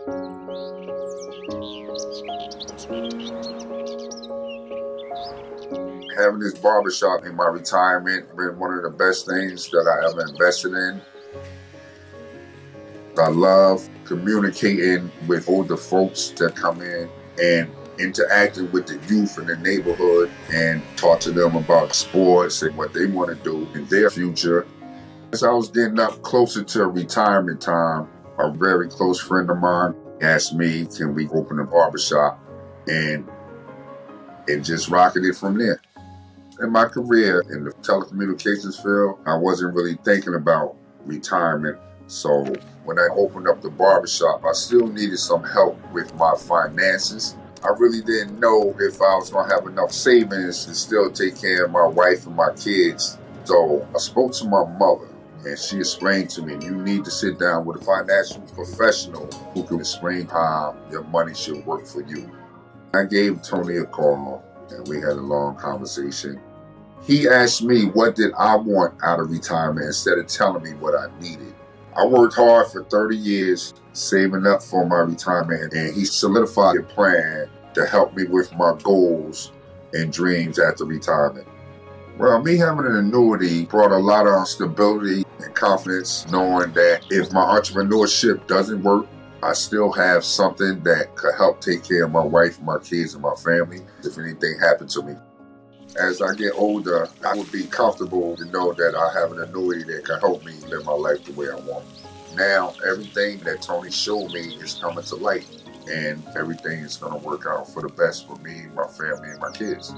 Having this barbershop in my retirement been one of the best things that I ever invested in. I love communicating with older folks that come in and interacting with the youth in the neighborhood and talk to them about sports and what they want to do in their future. As I was getting up closer to retirement time, a very close friend of mine asked me, can we open a barbershop? And it just rocketed from there. In my career in the telecommunications field, I wasn't really thinking about retirement. So when I opened up the barbershop, I still needed some help with my finances. I really didn't know if I was going to have enough savings to still take care of my wife and my kids. So I spoke to my mother and she explained to me, you need to sit down with a financial professional who can explain how your money should work for you. I gave Tony a call and we had a long conversation. He asked me what did I want out of retirement instead of telling me what I needed. I worked hard for 30 years saving up for my retirement, and he solidified a plan to help me with my goals and dreams after retirement. Well, me having an annuity brought a lot of stability and confidence, knowing that if my entrepreneurship doesn't work, I still have something that could help take care of my wife, my kids, and my family if anything happened to me. As I get older, I would be comfortable to know that I have an annuity that can help me live my life the way I want. Now, everything that Tony showed me is coming to light, and everything is going to work out for the best for me, my family, and my kids.